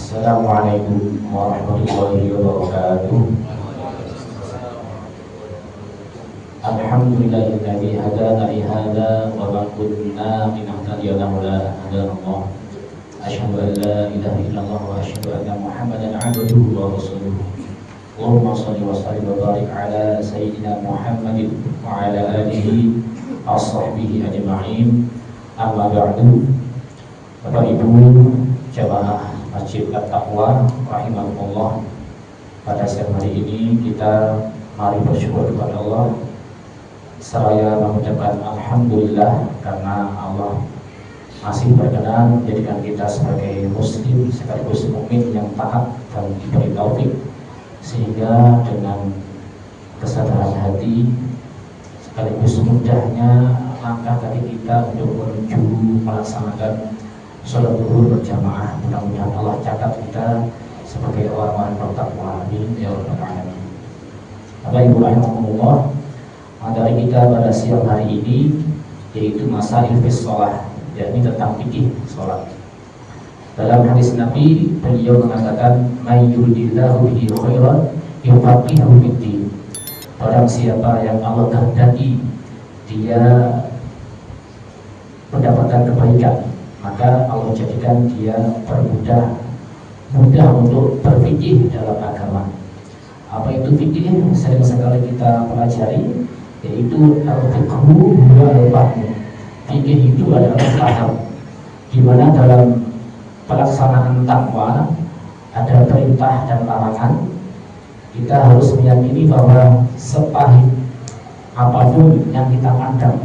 Assalamualaikum warahmatullahi wabarakatuh. Alhamdulillahilladzi hadana li hadza wa ma kunna linahtadiya laula an hadana Allah. Asyhadu an la ilaha illallah wa asyhadu anna Muhammadan 'abduhu wa rasuluhu. Allahumma shalli wa sallim wa barik ala sayyidina Muhammadin wa ala alihi washabbihi ajma'in. Amma ba'du. Bapak Ibu jamaah Masjid At-Taqwa rahimahullah, pada siang hari ini kita mari bersyukur kepada Allah seraya mengucapkan alhamdulillah karena Allah masih berkenan menjadikan kita sebagai muslim sekaligus mukmin yang taat dan diberi taufik, sehingga dengan kesadaran hati sekaligus mudahnya langkah kaki kita untuk menuju melaksanakan sholat zuhur berjamaah. Mudah-mudahan Allah catat kita sebagai orang-orang bertakwa. Amin ya rabbal alamin. Bapak Ibu rahimakumullah, materi kita pada siang hari ini yaitu masail fis shalah, yakni tentang fikih sholat. Dalam hadis Nabi, beliau mengatakan, "May yuridillahu bihi khairan yufaqihuhu fid-din." Barang siapa yang Allah kehendaki dia mendapatkan kebaikan, maka Allah jadikan dia mudah untuk berfikih dalam agama. Apa itu fikih? Sering sekali kita pelajari, yaitu al-fiqhu wa al-fahmu. Fikih itu adalah paham, di mana dalam pelaksanaan takwa ada perintah dan larangan. Kita harus meyakini bahwa sepahit apapun yang kita pandang,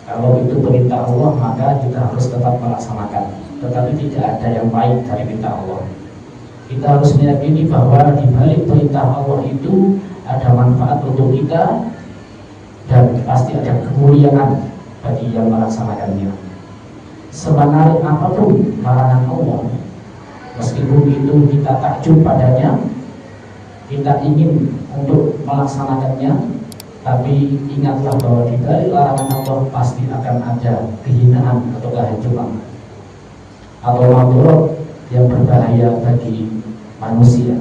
kalau itu perintah Allah maka kita harus tetap melaksanakan, tetapi tidak ada yang baik dari perintah Allah. Kita harus meyakini bahwa di balik perintah Allah itu ada manfaat untuk kita dan pasti ada kemuliaan bagi yang melaksanakannya. Semenarik apapun larangan Allah, meskipun itu kita takjub padanya, kita ingin untuk melaksanakannya, tapi ingatlah bahwa di balik larangan Allah pasti akan ada kehinaan atau kehancuran atau madharat yang berbahaya bagi manusia.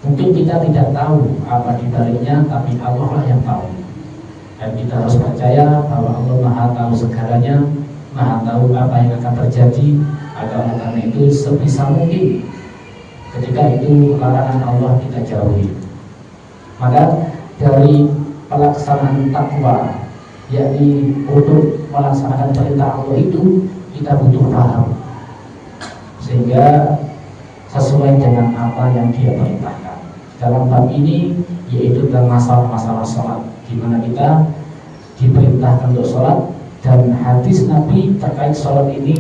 Mungkin kita tidak tahu apa di baliknya, tapi Allah lah yang tahu. Dan kita harus percaya bahwa Allah Maha tahu segalanya, Maha tahu apa yang akan terjadi. Karena itu sebisa mungkin ketika itu larangan Allah kita jauhi. Maka dari pelaksanaan takwa, yakni untuk melaksanakan perintah Allah itu kita butuh paham, sehingga sesuai dengan apa yang Dia perintahkan. Dalam bab ini yaitu dalam masalah sholat, di mana kita diperintahkan untuk sholat, dan hadis Nabi terkait sholat ini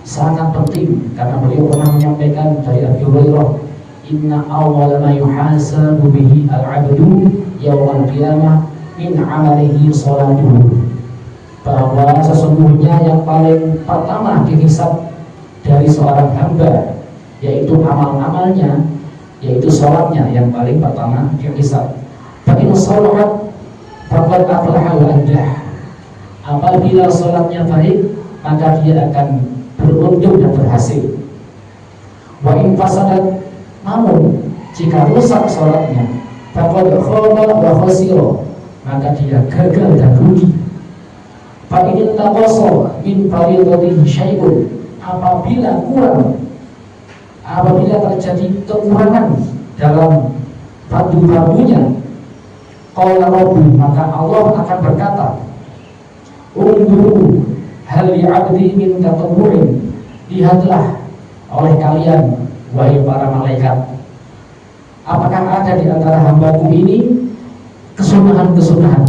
sangat penting karena beliau pernah menyampaikan dari Abu Hurairah, "Inna awwala ma yuhasabu bihi al-'abdu yawmal qiyamah min 'amalihi sholatuhu." Bahwa sesungguhnya yang paling pertama dihisab dari seorang hamba yaitu amal-amalnya, yaitu sholatnya yang paling pertama dihisab. Bagi sholat faqad aflaha wa anjah. Apabila sholatnya baik, maka dia akan beruntung dan berhasil. Wa in fasadat, namun jika rusak sholatnya, faqad khaba wa khasira, maka dia gagal dan rugi. Fa in taqasa min fardhihi syai'un, apabila terjadi kekurangan dalam fardu-fardunya, qala rabbi, maka Allah akan berkata, "Unduru hal li'abdi min tatawwu'in." Lihatlah oleh kalian wahai para malaikat, apakah ada di antara hambaku ini kesunahan-kesunahan.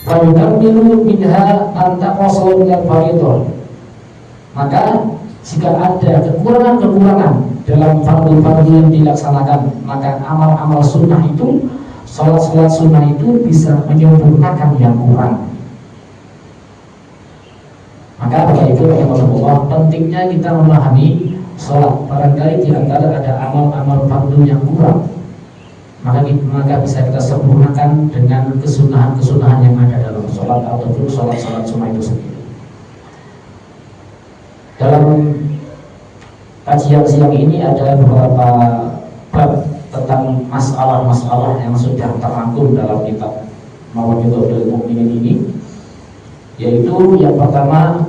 Fayukammilu minha antaqasul minal fardhiyah. Maka jika ada kekurangan-kekurangan dalam fardu-fardu yang dilaksanakan, maka amal-amal sunnah itu, sholat-sholat sunnah itu bisa menyempurnakan yang kurang. Maka Bapak Ibu rahimahullah, pentingnya kita memahami sholat. Barangkali di antara ada amal-amal fardu yang kurang, maka bisa kita sempurnakan dengan kesunahan-kesunahan yang ada dalam sholat ataupun sholat-sholat sunnah itu sendiri. Dalam Kajian siang ini ada beberapa bab tentang masalah-masalah yang sudah terangkum dalam kitab Mawaidul Mukminin ini, yaitu yang pertama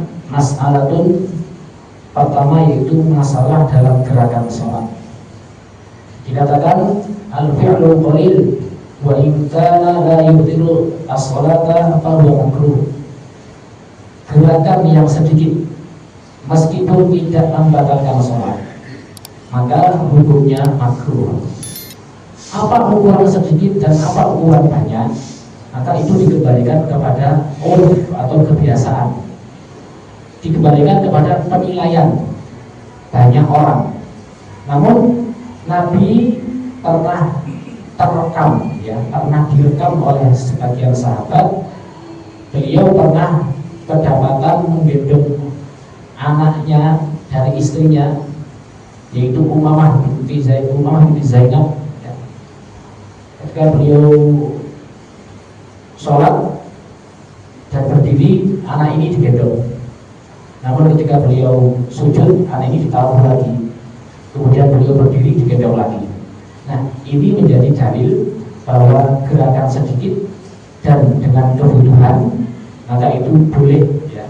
yaitu masalah dalam gerakan sholat. Dikatakan al-fi'lu qalil wa in kana la yubtilu as-salata fa huwa makruh. Gerakan yang sedikit meskipun tidak membatalkan sholat, maka hukumnya makruh. Apa ukuran sedikit dan apa ukuran banyak, maka itu dikembalikan kepada urf atau kebiasaan, dikembalikan kepada penilaian banyak orang. Namun Nabi pernah direkam oleh sebagian sahabat. Beliau pernah kedapatan menggendong anaknya dari istrinya, yaitu Umamah binti Zainab. Ketika beliau sholat dan berdiri, anak ini digendong. Namun ketika beliau sujud, anak ini ditaruh lagi. Kemudian beliau berdiri, digendong lagi. Nah, ini menjadi dalil bahwa gerakan sedikit dan dengan kebutuhan, maka itu boleh. Ya.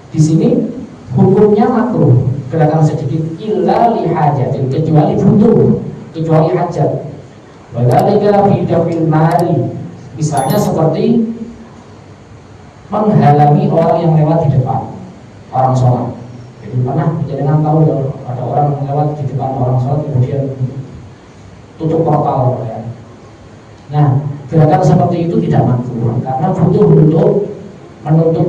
Di sini hukumnya makruh, gerakan sedikit illa lihajatin, kecuali butuh, kecuali hajat. Wadzalika fi dafil mali, misalnya seperti menghalangi orang yang lewat di depan orang sholat. Jadi pernah jangan tahu ya, ada orang lewat di depan orang sholat kemudian tutup portal ya. Nah, gerakan seperti itu tidak makruh karena butuh untuk menutup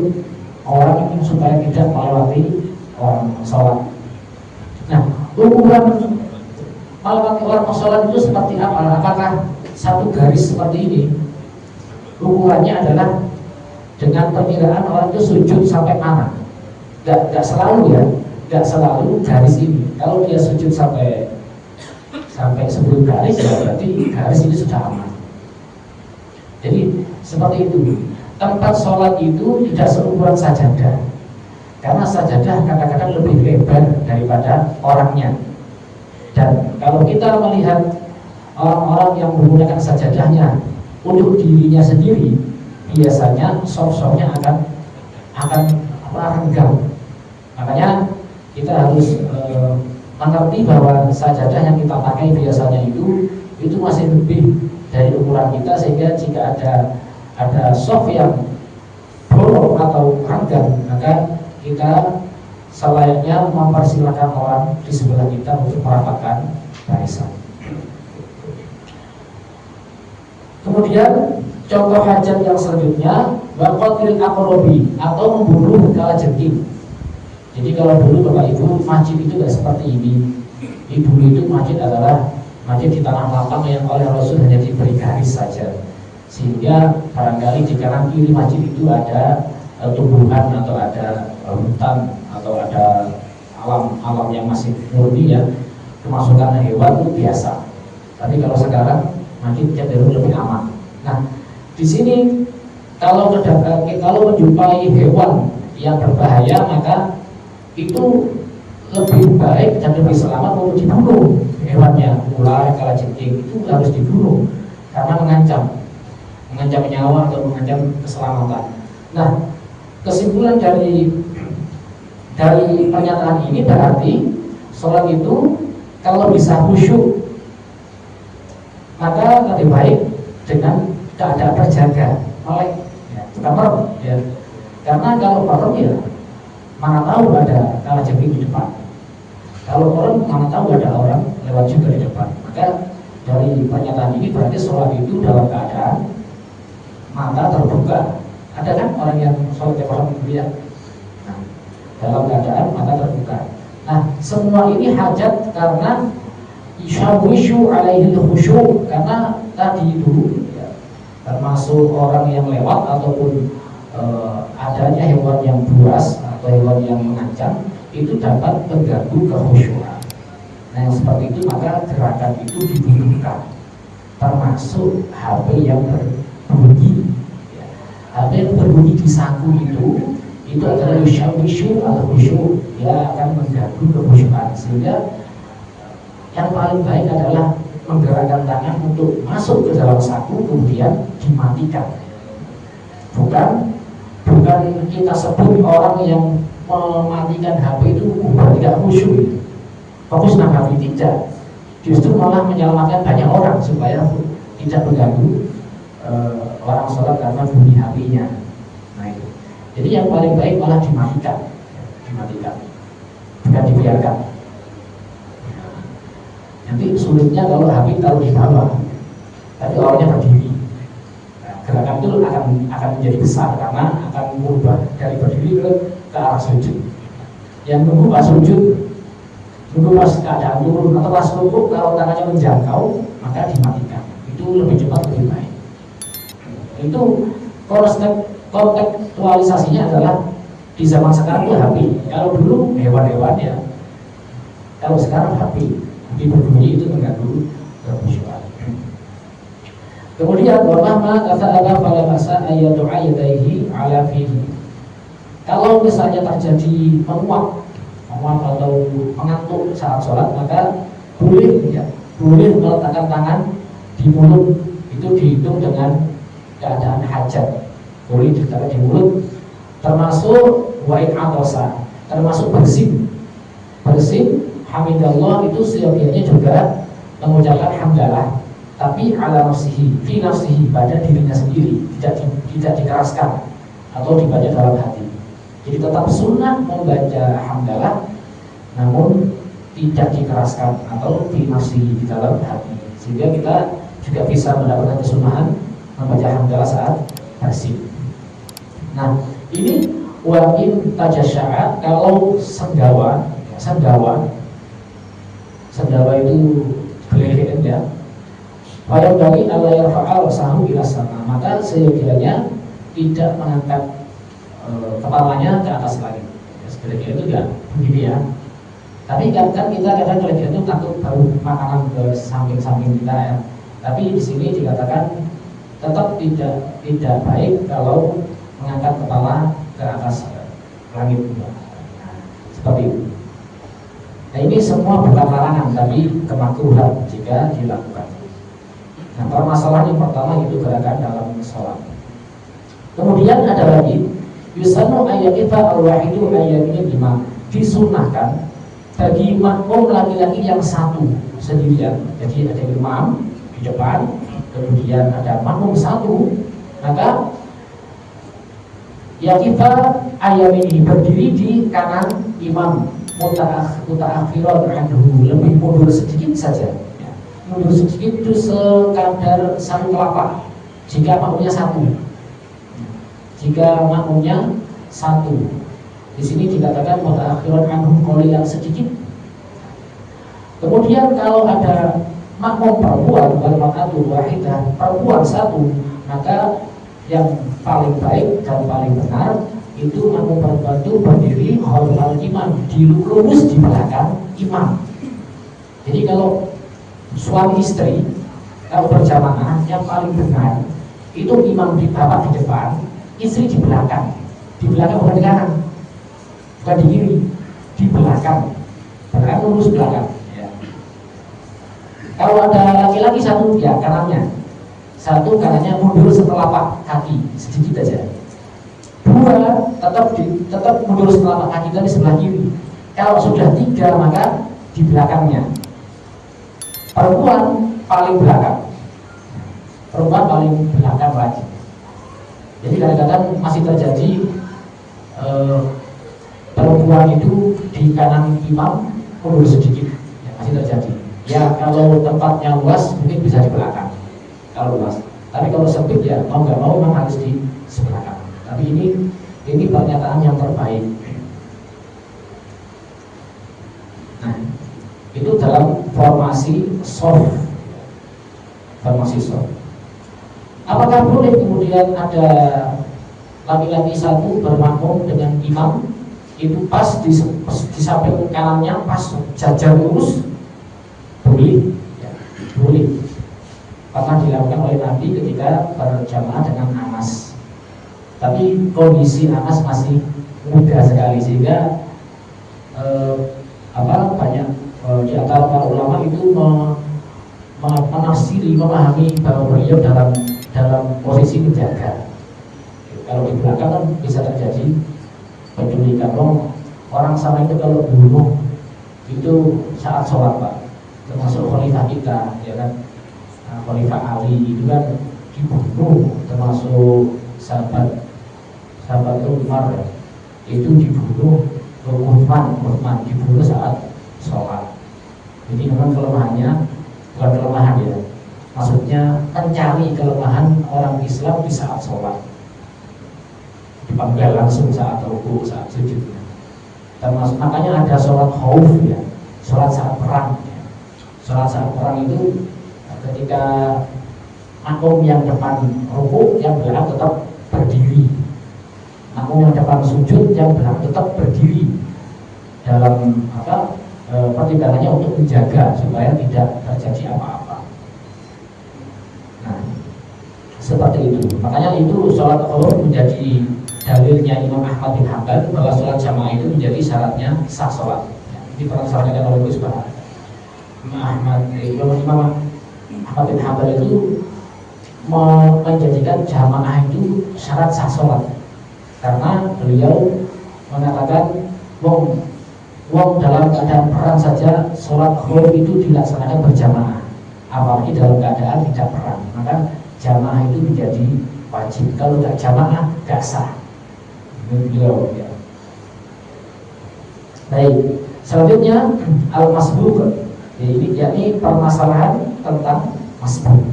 orang ini supaya tidak melewati orang sholat. Nah, ukuran melewati orang sholat itu seperti apa? Apakah satu garis seperti ini? Ukurannya adalah dengan perkiraan orang itu sujud sampai mana? Tidak selalu ya, tidak selalu garis ini. Kalau dia sujud sampai 10 garis, ya berarti garis ini sudah aman. Jadi seperti itu. Tempat sholat itu tidak seukuran sajadah, karena sajadah kadang-kadang lebih lebar daripada orangnya. Dan kalau kita melihat orang-orang yang menggunakan sajadahnya untuk dirinya sendiri, biasanya soft-softnya akan renggang. Makanya kita harus mengerti bahwa sajadah yang kita pakai biasanya itu masih lebih dari ukuran kita, sehingga jika ada soft yang bolong atau renggang, maka kita selayaknya mempersilahkan orang di sebelah kita untuk merapatkan barisan. Kemudian contoh hajat yang selanjutnya, waqatil aqrabi, atau membunuh kalajengking. Jadi kalau dulu Bapak Ibu, masjid itu tidak seperti ini. Dulu itu masjid adalah masjid di tanah lapang yang oleh Rasul hanya diberi garis saja, sehingga barangkali di kanan kiri masjid itu ada tumbuhan atau ada hutan atau ada alam yang masih murni ya, kemasukan hewan itu biasa. Tapi kalau sekarang masjid cenderung lebih aman. Nah, di sini kalau menjumpai hewan yang berbahaya, maka itu lebih baik dan lebih selamat untuk dibunuh hewannya. Ular, kalajengking itu harus dibunuh karena mengancam nyawa atau mengancam keselamatan. Nah, kesimpulan dari pernyataan ini berarti sholat itu kalau bisa khusyuk, maka lebih baik dengan keadaan terjaga, melek, bukan merem ya. Karena kalau merem ya, mana tahu ada kalajengking di depan. Kalau orang mana tahu ada orang lewat juga di depan. Maka dari pernyataan ini berarti sholat itu dalam keadaan mata terbuka. Ada kan orang yang sholat yang orang melihat. Nah, dalam keadaan mata terbuka. Nah, semua ini hajat karena isyawishu alaihi khusyuk, karena tadi itu ya, termasuk orang yang lewat ataupun adanya hewan yang buas atau hewan yang mengancam itu dapat mengganggu kekhusyuan. Nah, yang seperti itu maka gerakan itu dibutuhkan, termasuk HP yang berbunyi ya. HP yang berbunyi di saku itu itu adalah yushawishu al-khusyu, dia akan mengganggu kekhusyukan. Sehingga yang paling baik adalah menggerakkan tangan untuk masuk ke dalam saku kemudian dimatikan. Bukan kita sebut orang yang mematikan HP itu berarti tidak khusyuk, fokus nanggapi, tidak. Justru malah menyelamatkan banyak orang supaya tidak mengganggu orang sholat karena bunyi HP-nya. Nah itu. Jadi yang paling baik malah dimatikan, bukan dibiarkan. Nanti sulitnya kalau HP taruh di bawah, tapi orangnya berdiri. Nah, gerakan itu akan menjadi besar karena akan berubah dari berdiri ke arah sujud. Yang nunggu pas sujud, nunggu pas keadaan turun atau pas rukuk, kalau tangannya menjangkau maka dimatikan. Itu lebih cepat, lebih baik. Itu kontekstualisasinya adalah di zaman sekarang itu HP. Kalau dulu hewan-hewan ya, kalau sekarang HP. Di berbunyi itu mengganggu kekhusyukan. Kemudian wamahma kata pada masa ayatu ayataihi ala fihi. Kalau misalnya terjadi menguap atau mengantuk saat sholat, maka boleh meletakkan tangan di mulut. Itu dihitung dengan keadaan hajat. Boleh diletakkan di mulut, termasuk wa'id atosa, termasuk bersin. Hamidallah itu seyogianya juga mengucapkan hamdalah, tapi ala nafsihi, fi nafsihi, pada dirinya sendiri, tidak dikeraskan atau dibaca dalam hati. Jadi tetap sunnah membaca hamdalah, namun tidak dikeraskan atau fi nafsihi, di dalam hati. Sehingga kita juga bisa mendapatkan kesunahan membaca hamdalah saat bersin. Nah ini wa'in tajasya'a, kalau sendawa itu kelirikan ya. Pada bagi Allah yarfa'al sahu ila sama, maka seyogianya tidak mengangkat kepalanya ke atas lagi. Kelirikan itu enggak begini ya. Tapi kan kita kadang kelirikan itu takut bau makanan ke samping-samping kita ya. Tapi di sini dikatakan tetap tidak baik kalau mengangkat kepala ke atas langit. Nah, seperti itu. Nah ini semua bukan larangan, tapi kemakruhan jika dilakukan. Nah permasalahan yang pertama itu gerakan dalam sholat. Kemudian ada lagi yusanu ayyakita al-wahidu ayyakini bima, disunahkan bagi makmum laki-laki yang satu sendirian. Jadi ada imam di depan, kemudian ada makmum satu, maka yakita ayyakini berdiri di kanan imam, muta'akhiran anhu, lebih mundur sedikit saja ya. Mundur sedikit itu sekadar satu telapak jika makmumnya satu. Di sini dikatakan muta'akhiran anhu, qalilan sedikit. Kemudian kalau ada makmum perempuan, wal mar'atu wahidah, perempuan satu, maka yang paling baik dan paling benar itu makmum perempuan itu berdiri khalfal imam, lurus di belakang imam. Jadi kalau suami istri kalau berjamaah, yang paling benar itu imam di bapak di depan, istri di belakang bukan di kanan, bukan di kiri, di belakang lurus belakang ya. Kalau ada laki-laki satu ya kanannya, satu kanannya mundur setelapak kaki sedikit aja. Dua tetap mundur setelapak kaki dari sebelah kiri. Kalau sudah tiga maka di belakangnya. Perempuan paling belakang lagi. Jadi kadang-kadang masih terjadi perempuan itu di kanan imam mundur sedikit ya, masih terjadi. Ya kalau tempatnya luas mungkin bisa di belakang kalau luas. Tapi kalau sempit ya mau nggak mau memang harus di sebelah kanan. Tapi ini pernyataan yang terbaik. Nah, itu dalam formasi soft. Apakah boleh kemudian ada laki-laki satu bermakmum dengan imam itu pas di samping kanannya pas jajar lurus? Boleh, ya, boleh. Pernah dilakukan oleh Nabi ketika berjamaah dengan Anas. Tapi kondisi Anas masih mudah sekali, sehingga banyak di antara para ulama itu menafsiri, memahami bahwa beliau dalam posisi menjaga. Kalau di belakang kan bisa terjadi penculikan. Orang sama itu kalau bunuh itu saat sholat Pak, termasuk khalifah kita, ya kan, Khalifah Ali itu kan dibunuh, termasuk sahabat Umar ya, itu dibunuh. Uthman dibunuh saat sholat. Jadi memang kelemahannya bukan kelemahan ya, maksudnya mencari kelemahan orang Islam di saat sholat, dipanggil langsung saat rukuk, saat sujudnya. Termasuk makanya ada sholat khauf ya, sholat saat perang ya. Sholat saat perang itu ketika makmum yang depan rukuk, yang belakang tetap berdiri. Makmum yang depan sujud, yang belakang tetap berdiri. Dalam pertimbangannya untuk menjaga supaya tidak terjadi apa-apa. Nah, seperti itu. Makanya itu sholat khauf menjadi dalilnya Imam Ahmad bin Hanbal bahwa sholat jamaah itu menjadi syaratnya sah sholat. Ini pernah disampaikan oleh Gus Bahar. Imam Ahmad bin Hanbal itu menjadikan jamaah itu syarat sah sholat, karena beliau mengatakan wong dalam keadaan perang saja sholat khauf itu dilaksanakan berjamaah, apalagi dalam keadaan tidak perang, maka jamaah itu menjadi wajib. Kalau tidak jamaah tidak sah. Beliau ya. Baik, selanjutnya al-masbuk, ini yakni permasalahan tentang masbuk.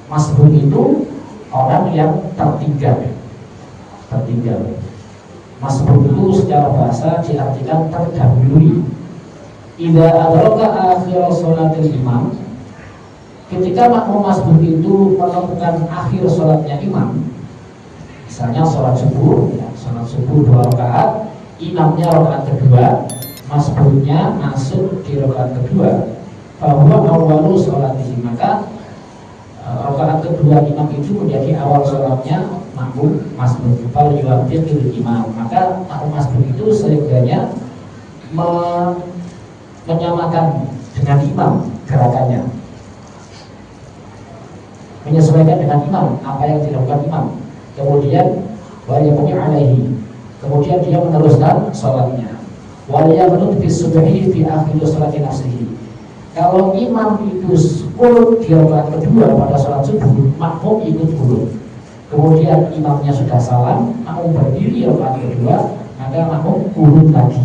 Masbuk itu orang yang tertinggal. Masbuk itu secara bahasa diartikan terdahului. Idza adraka akhir sholatil imam, ketika makmum masbuk itu menemukan akhir sholatnya imam, misalnya sholat subuh 2 rakaat, imamnya rakaat kedua, masbuknya masuk di rakaat kedua, bahwa awalu sholatihi, maka rakaat kedua imam itu menjadi awal sholatnya makmum masbuk. Kalau yuwafiqil imam, maka makmum masbuk itu seyogyanya menyamakan dengan imam gerakannya, menyesuaikan dengan imam apa yang dilakukan imam. Kemudian waliyakuni alaihi, kemudian dia meneruskan sholatnya. Waliyakuni bisubhi fi akhir sholati nafsihi, kalau imam itu qunut di rakaat kedua pada sholat subuh, makmum ikut qunut. Kemudian imamnya sudah salam, makmum berdiri rakaat kedua, maka makmum qunut lagi.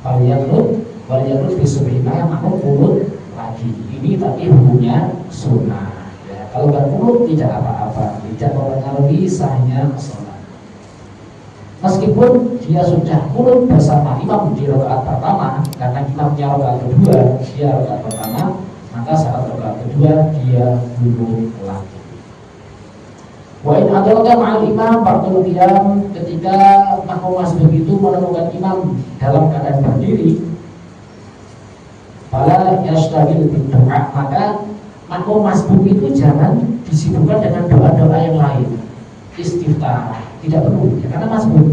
Waliyakuni bisubhi, maka makmum qunut lagi. Ini tapi hukumnya sunnah. Kalau berqunut tidak apa-apa, tidak mempengaruhi sahnya sholat. Meskipun dia sudah qunut bersama imam di rakaat pertama, karena imamnya rakaat kedua, dia rakaat pertama, maka saat rakaat kedua dia qunut lagi. Wa in adraka ma'al imam ba'dul qiyam, ketika makmum masbuk itu menemukan imam dalam keadaan berdiri, fala yashtagil bid-du'a, maka makmum masbuk itu jangan disibukkan dengan doa-doa yang lain, istiftah, tidak perlu ya, karena masbuk.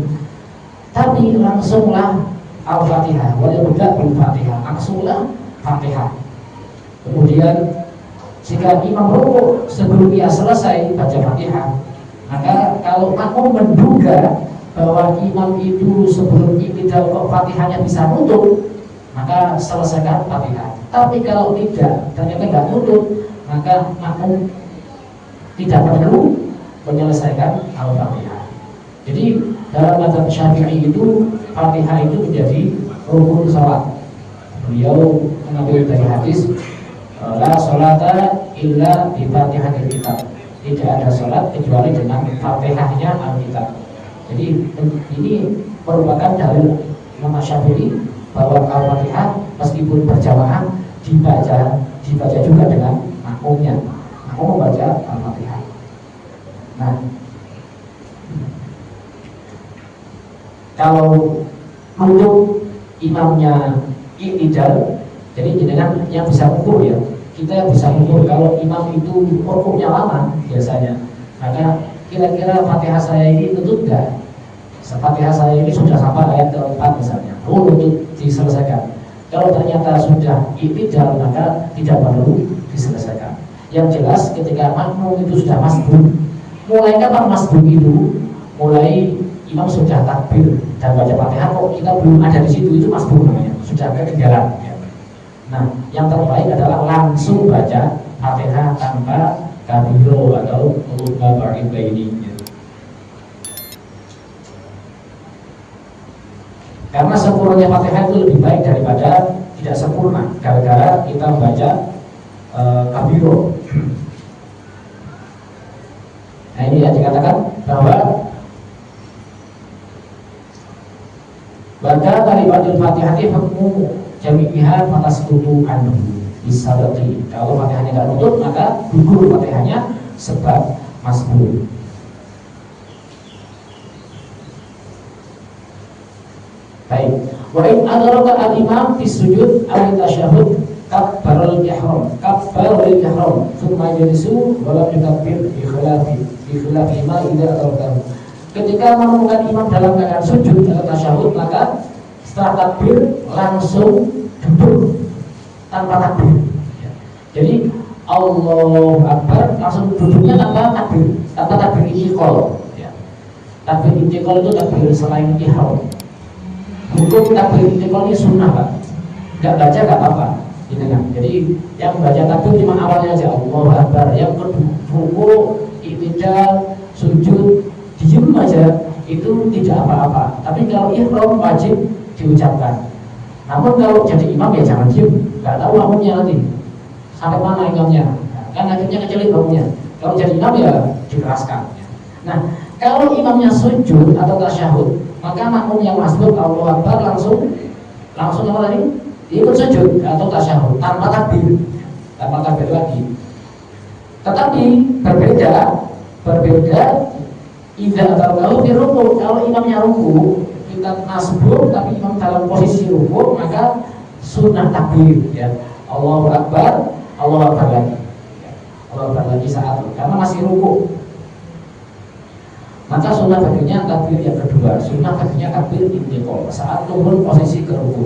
Tapi langsunglah al-fatihah, wala budak bil fatihah, langsunglah fatihah. Kemudian jika imam rukuk sebelum dia selesai baca fatihah, maka kalau makmum menduga bahwa imam itu sebelum iktidal kok fatihahnya bisa nutup, maka selesaikan fatihah. Tapi kalau tidak, ternyata tidak nutup, maka makmum tidak perlu menyelesaikan al-fatihah. Jadi dalam mazhab Syafi'i itu fatihah itu menjadi rukun salat. Beliau mengambil dari hadis la sholata illa bi fatihatil kitab, tidak ada salat kecuali dengan fatihahnya Alkitab. Jadi ini merupakan dalil Imam Syafi'i bahwa al-fatihah meskipun berjamaah dibaca juga dengan makmumnya, makmum membaca al-fatihah. Nah, kalau untuk imamnya iktidal, jadi dengan yang bisa ukur ya, kita bisa ukur kalau imam itu rukuknya lama biasanya, maka kira-kira fatihah saya ini tutup enggak? Fatihah saya ini sudah sampai ayat keempat misalnya, untuk diselesaikan. Kalau ternyata sudah i'tidal maka tidak perlu diselesaikan. Yang jelas ketika makmum itu sudah masbuk, mulai kapan masbuk itu? Mulai imam sudah takbir dan baca Fatihah kok kita belum ada di situ, itu masbuk namanya, sudah ketinggalan. Ya. Nah, yang terbaik adalah langsung baca Fatihah tanpa kabiro atau barik ini. Karena sempurnanya Fatihah itu lebih baik daripada tidak sempurna, gara-gara kita membaca kabiro. Nah ini yang dikatakan bahwa baca kalimatul Fatihati hukmu jami'iha fatasqutu anhu bisadaqi. Kalau Fatihahnya tidak lutut maka gugur Fatihahnya sebab masbuk. Baik, wa in adraka al-imam fi sujud aw tasyahhud kabbarul ihram, thumma yajlisu wa lam yukabbir bi khilafi ma idza adrakahu. Ketika menemukan imam dalam keadaan sujud atau tasyahud, maka setelah takbir langsung duduk tanpa takbir. Jadi Allahu Akbar langsung duduknya tanpa takbir intiqal. Takbir intiqal itu takbir selain ihram. Hukum takbir intiqal ini sunnah, Pak. Enggak baca enggak apa-apa. Gitu kan. Jadi yang baca takbir cuma awalnya aja Allahu Akbar, yang kedua rukuk, i'tidal, sujud, diem aja itu tidak apa-apa. Tapi kalau ihram wajib diucapkan. Namun kalau jadi imam ya jangan diem, enggak tahu makmumnya nanti sampai mana imamnya. Kan akhirnya kecilin makmumnya. Kalau jadi imam ya dikeraskan. Nah, kalau imamnya sujud atau tasyahud, maka makmum yang masbuk Allahu Akbar langsung apa tadi? Ikut sujud atau tasyahud tanpa takbir lagi. Tetapi berbeda idza atau di ruku. Kalau imamnya ruku, kita masbuk tapi imam dalam posisi ruku, maka sunnah takbir ya. Allahu Akbar lagi. Allahu Akbar lagi saat karena masih ruku. Maka sunnah baginya takbir yang kedua, sunnah baginya takbir intiqal saat turun posisi ke ruku.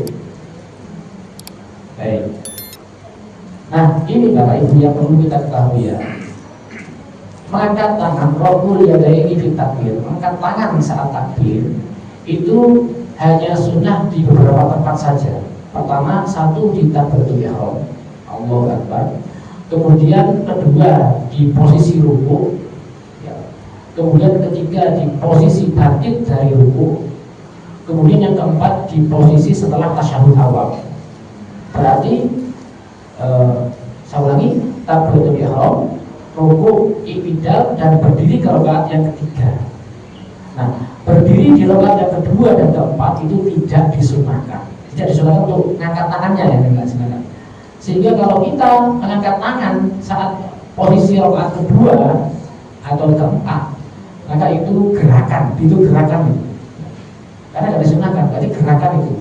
Baik. Nah ini Bapak Ibu yang perlu kita ketahui ya. Mengangkat tangan, rokul yadaini fi takbir, mengangkat tangan saat takbir itu hanya sunnah di beberapa tempat saja. Pertama, satu di takbiratul ihram, Allahu Akbar. Kemudian kedua di posisi ruku. Kemudian ketiga di posisi bangkit dari ruku. Kemudian yang keempat di posisi setelah tasyahud awal. Berarti saya ulangi, takbiratul ihram, ruku, i'tidal dan berdiri ke rakaat yang ketiga. Nah, berdiri di rakaat yang kedua dan keempat itu tidak disunahkan. Tidak disunahkan untuk mengangkat tangannya ya, tidak disunahkan. Sehingga kalau kita mengangkat tangan saat posisi rakaat kedua atau keempat, maka itu gerakan karena tidak disunahkan, berarti gerakan itu.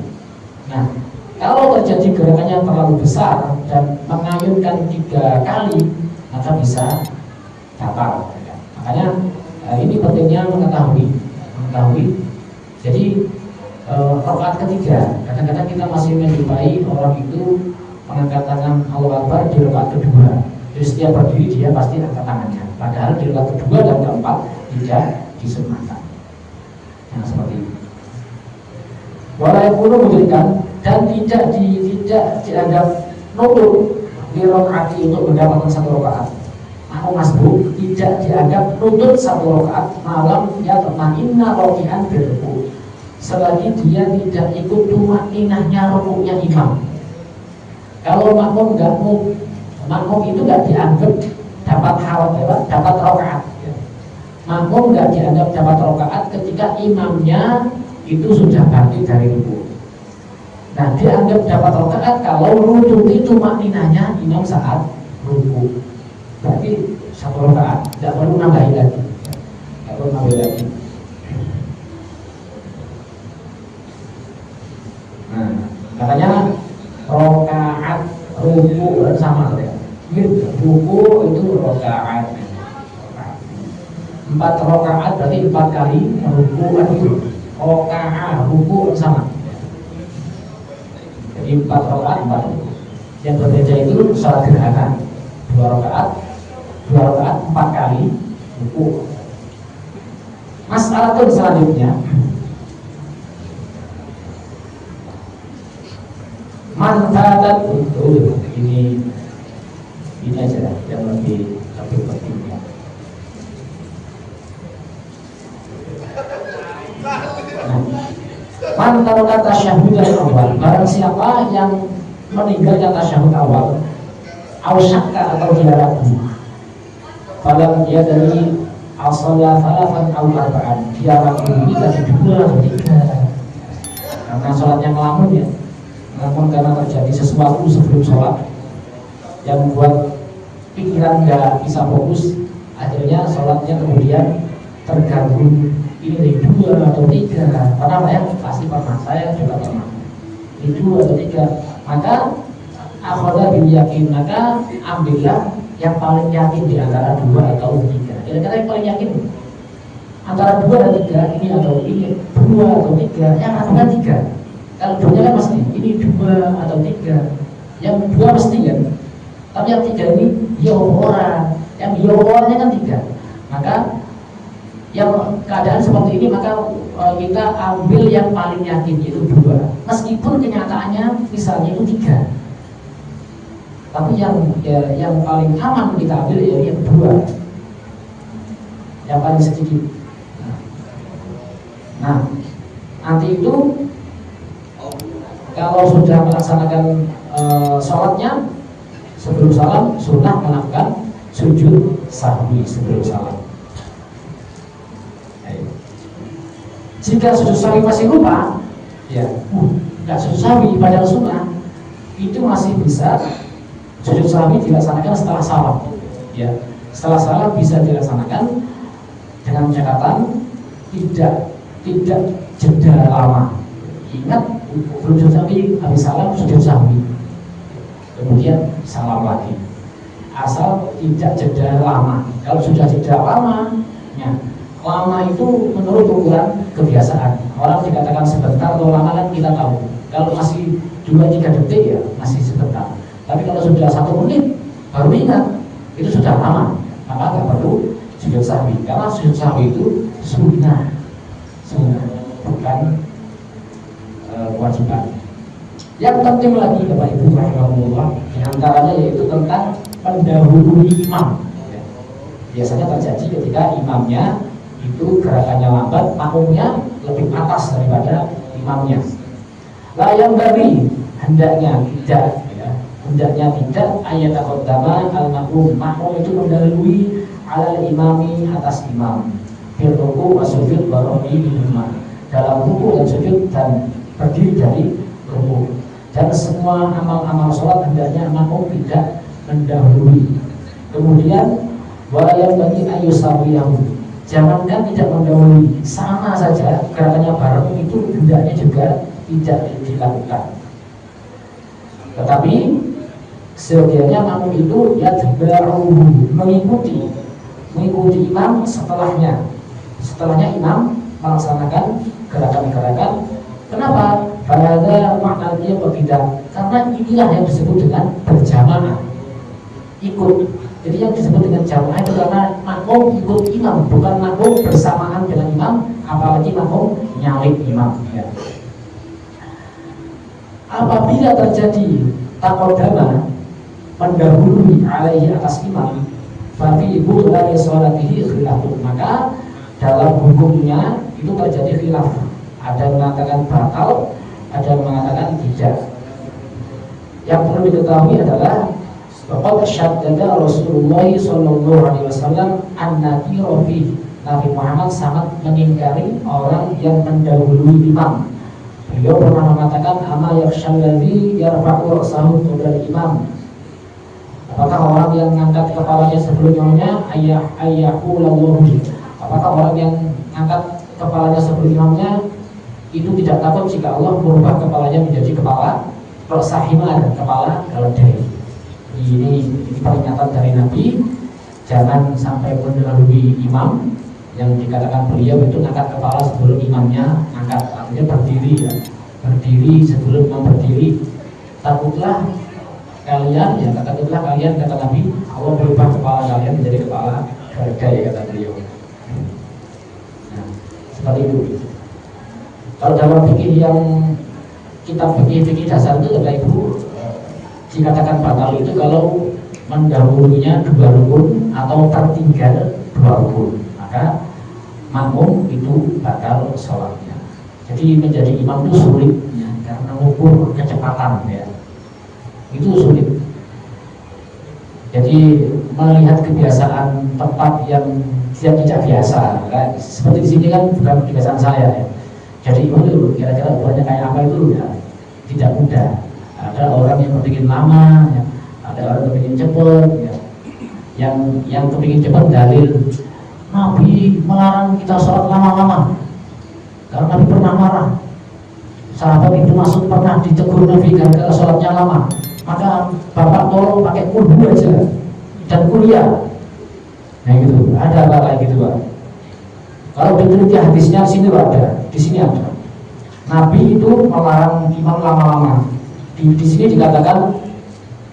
Nah, kalau terjadi gerakannya terlalu besar dan mengayunkan 3 kali, maka bisa batal. Makanya ini pentingnya mengetahui. Jadi rakaat ketiga, kadang-kadang kita masih menjumpai orang itu mengangkat tangan Allahu Akbar di rakaat kedua. Jadi setiap berdiri dia pasti angkat tangannya. Padahal di rakaat kedua dan keempat tidak disunahkan. Yang seperti itu. Walaupun memberikan dan tidak dianggap nutut di rakaat untuk mendapatkan 1 rakaat. Makmum masbuk tidak dianggap nutut 1 rakaat malam ya tatma'inna raki'an berruku. Selagi dia tidak ikut tumakninahnya rukuknya imam. Kalau makmum itu nggak dianggap dapat rakaat. Makmum nggak dianggap dapat rakaat ketika imamnya itu sudah bangkit dari ruku. Nah, dianggap dapat rakaat kalau nututi tumakninahnya imam saat ruku. Berarti 1 rakaat, tidak perlu nambahin lagi. Nah, katanya rakaat ruku sama ya. Ruku itu rakaat. 4 rakaat berarti 4 kali ruku itu rokaah ruku sama. Jadi 4 rakaat 4 ruku. Yang berbeda itu sholat gerhana 2 rakaat 4 kali ruku. Masalah selanjutnya, manfaat untuk ini aja yang lebih pentingnya. Mantan kata syahud awal, barang siapa yang meninggalkan tasyahud awal, ausyaka atau dia ragu, pada dia dari al-salah salafan al-arba'an, dia ragu ini dari 2 atau 3, karena sholatnya ngelamun ya, namun karena terjadi sesuatu sebelum sholat yang membuat pikiran nggak bisa fokus, akhirnya sholatnya kemudian terganggu. Ini dari 2 atau 3, pernah ya? Pasti pernah, saya juga pernah. Ini 2 atau 3, maka akhadha bil yakin, maka ambillah yang paling yakin di antara 2 atau 3. Kira-kira yang paling yakin antara 2 dan 3 ini, atau ini 2 atau 3, yang antara 3. Kalau 2-nya kan pasti ini 2 atau 3, yang 2 pasti kan. Tapi yang 3 ini ya orang, yang ya orangnya kan 3. Maka yang keadaan seperti ini, maka kita ambil yang paling yakin, yaitu 2, meskipun kenyataannya misalnya itu 3, tapi yang paling aman kita ambil ya yang 2, yang paling sedikit. Nah, nanti itu kalau sudah melaksanakan sholatnya, sebelum salam sunnah melakukan sujud sahwi sebelum salam. Jika sujud sahwi masih lupa, ya, nggak sujud sahwi padahal sunnah, itu masih bisa sujud sahwi dilaksanakan setelah salam. Ya, setelah salam bisa dilaksanakan dengan catatan tidak jeda lama. Ingat, belum sujud sahwi, habis salam sujud sahwi, kemudian salam lagi. Asal tidak jeda lama. Kalau sudah jeda lama, ya, lama itu menurut ukuran kebiasaan. Orang dikatakan sebentar atau lama kan kita tahu. Kalau masih 2-3 detik ya masih sebentar. Tapi kalau sudah 1 menit baru ingat, itu sudah lama. Maka nggak perlu sujud sahwi. Karena sujud sahwi itu sunnah, bukan kewajiban. Yang penting lagi Bapak Ibu rahimahullah, diantaranya yaitu tentang mendahului imam. Biasanya terjadi ketika imamnya itu gerakannya lambat, makmumnya lebih atas daripada imamnya. Layang bagi hendaknya tidak, ayat taqaddama al-makmum, makmum itu mendahului alal imami atas imam, fil ruku' wa sujud wa rafi minhuma, dalam ruku' dan sujud dan berdiri dari ruku'. Dan semua amal-amal sholat hendaknya makmum tidak mendahului. Kemudian walayang bagi ayusawiyahu, jangankan tidak mendahului, sama saja gerakannya bareng itu hendaknya juga tidak dilakukan. Tetapi sedianya makmum itu mengikuti imam setelahnya imam melaksanakan gerakan-gerakan. Kenapa? Pada makna dia berbeda, karena inilah yang disebut dengan berjamaah, ikut. Jadi yang disebut dengan jamaah itu karena makmum ikut imam, bukan makmum bersamaan dengan imam, apalagi makmum nyalip imam. Ya. Apabila terjadi taqaddama, mendahului alaihi atas imam, berarti ibu dari sholatihi khilafun, maka dalam hukumnya itu terjadi khilaf. Ada yang mengatakan batal, ada yang mengatakan tidak. Yang perlu diketahui adalah bahwa syaddada Rasulullah sallallahu alaihi wasallam an-nakira fi, Nabi Muhammad sangat mengingkari orang yang mendahului imam. Beliau pernah mengatakan ama yakhshallazi yarfa'u ra'sahu qabla al-imam. Apakah orang yang mengangkat kepalanya sebelum imamnya ayyahulallahu? Apakah orang yang mengangkat kepalanya sebelum imamnya itu tidak takut jika Allah merubah kepalanya menjadi kepala ra'sahimar, kepala keledai? Ini peringatan dari Nabi, jangan sampai mendahului imam. Yang dikatakan beliau itu angkat kepala sebelum imamnya angkat maksudnya berdiri ya, berdiri sebelum berdiri. Takutlah kalian ya, takutlah kalian, kata Nabi, Allah berubah kepala kalian menjadi kepala keledai, kata beliau. Nah, seperti itu. Kalau dalam fikih yang kitab fikih dasar itu, Bapak Ibu, dikatakan batal itu kalau mendahulunya 2 rukun atau tertinggal 2 rukun, maka makmum itu batal sholatnya. Jadi menjadi imam itu sulit ya, karena mengukur kecepatan ya, itu sulit. Jadi melihat kebiasaan tempat yang tidak biasa, kan? Seperti di sini kan bukan kebiasaan saya ya. Jadi itu kira-kira ukurannya kayak apa itu ya tidak mudah. Ada orang yang kepingin lama, ya. Ada orang yang kepingin cepat, ya. Yang kepingin cepat dalil Nabi melarang kita sholat lama-lama karena Nabi pernah marah. Sahabat itu masuk pernah ditegur Nabi gara-gara sholatnya lama. Maka bapak tolong pakai kudu aja dan kuliah. Nah gitu, ada apa kayak gitu Pak? Kalau diteliti hadisnya di sini ada, di sini ada. Nabi itu melarang imam lama-lama. Di sini dikatakan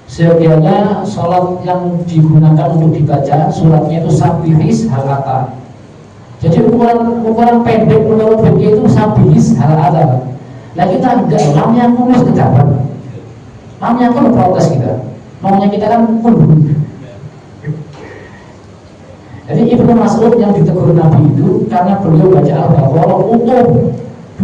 sebenarnya sholat yang digunakan untuk dibaca suratnya itu sabihis halata. Jadi ukuran pendek menurut fikih itu sabihis halata. Nah kita enggak, namanya kumus kedapat. Namanya pun protes kita. Maunya kita kan pun. Jadi Ibnu Mas'ud yang ditegur Nabi itu karena beliau baca Al-Baqarah utuh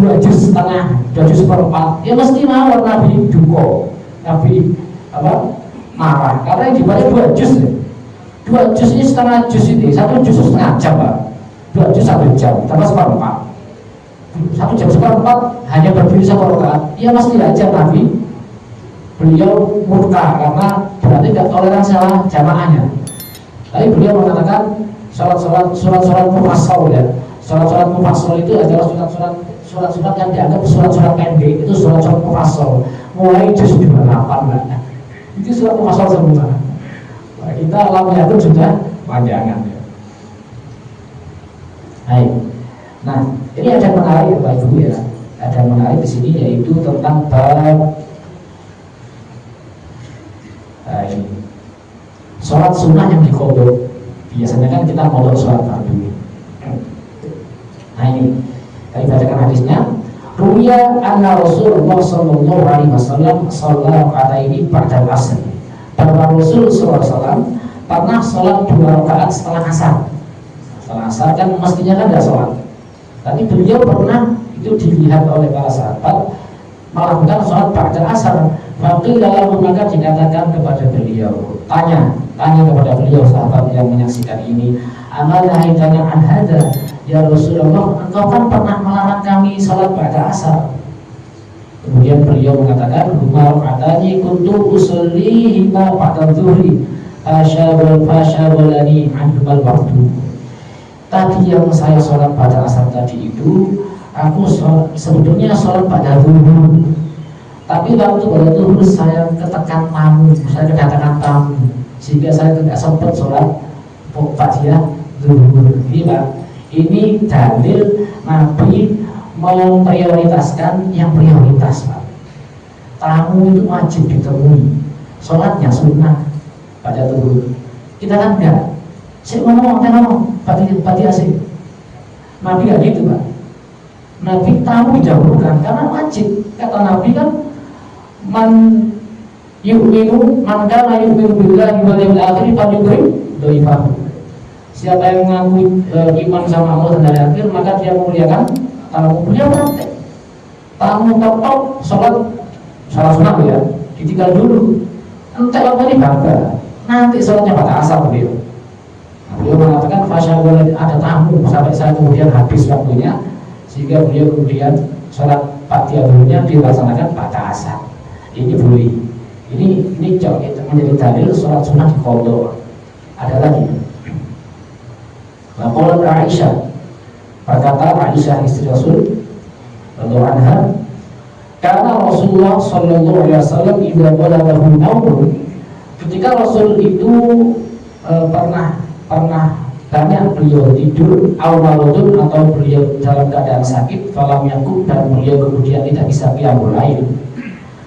2 juz setengah, 2 juz seperempat, ya mesti mawar Nabi duko, Nabi apa marah karena yang dibaca 2 juz ya. 2 juz ini setengah juz ini, 1 juz setengah jam Pak, 2 juz 1 jam, tambah seperempat, 1 jam seperempat hanya berdiri 1 rakaat, ya mesti aja Nabi beliau murka karena berarti tidak toleransi salah jamaahnya. Tapi beliau mengatakan surat-surat mufassal ya. Surat-surat mufassal itu adalah surat-surat yang dianggap surat-surat pendek, itu surat-surat mufassal. Mulai juz 28 Mbak. Itu surat mufassal semua. Nah, kita lamanya itu sudah panjangan ya. Baik. Nah, ini ada menarik Bapak Ibu ya. Ada menarik di sini yaitu tentang bab ini. Sholat sunnah yang dikodok. Biasanya kan kita kodok sholat fardu. Nah ini, tadi bacakan hadisnya. Ruya anna Rasulullah sallallahu alaihi wasallam sholat ini ba'dal asr. Bahwa Rasul sallallahu alaihi wasallam pernah sholat 2 rakaat setelah asar. Setelah asar kan mestinya kan tidak sholat. Tapi beliau pernah itu dilihat oleh para sahabat melakukan sholat ba'dal asar. Lalu maka dikatakan kepada beliau, tanya kepada beliau sahabat yang menyaksikan ini, amalah hidana an hada ya Rasulullah, engkau kan pernah melarang kami sholat pada asar. Kemudian beliau mengatakan, Umar katanya kuntu usolli hima pada zuhri fasyawalani anhumal waktu. Tadi yang saya sholat pada asar tadi itu aku sebetulnya sholat pada zuhur. Tapi waktu pada zuhur saya ketekan tamu, saya kedatangan tamu, sehingga saya tidak sempat sholat ba'diyah zuhur. Ini Pak, ini dalil Nabi memprioritaskan yang prioritas Pak. Tamu itu wajib ditemui, sholatnya sunnah pada zuhur. Kita kan enggak. Saya ngomong ba'diyah sih. Nabi enggak gitu Pak. Nabi tamu didahulukan karena wajib. Kata Nabi kan, man kana yu'minu billahi wal yawmil akhir falyukrim dhaifahu. Siapa yang mengaku iman sama Allah dan hari akhir, maka dia memuliakan tamu. Beliau praktek. Tamu top sholat sunnah ya, ditinggal dulu. Entek apa ini bangga. Nanti sholatnya pada asar beliau. Nah, beliau mengatakan fasyawal ada tamu sampai saya kemudian habis waktunya, sehingga beliau kemudian sholat ba'diyah dulunya dilaksanakan pada asar. Ini boleh. Ini menjadi dalil sholat sunnah di qadha. Ada lagi. Qalat Aisyah, berkata Aisyah istri Rasul radhiyallahu anha, karena Rasulullah sallallahu alaihi wasallam idza balaghahu naum, ketika Rasul itu pernah Tanya beliau tidur awaludun atau beliau dalam keadaan sakit, falam yakub, dan beliau kemudian tidak bisa qiyamul lail.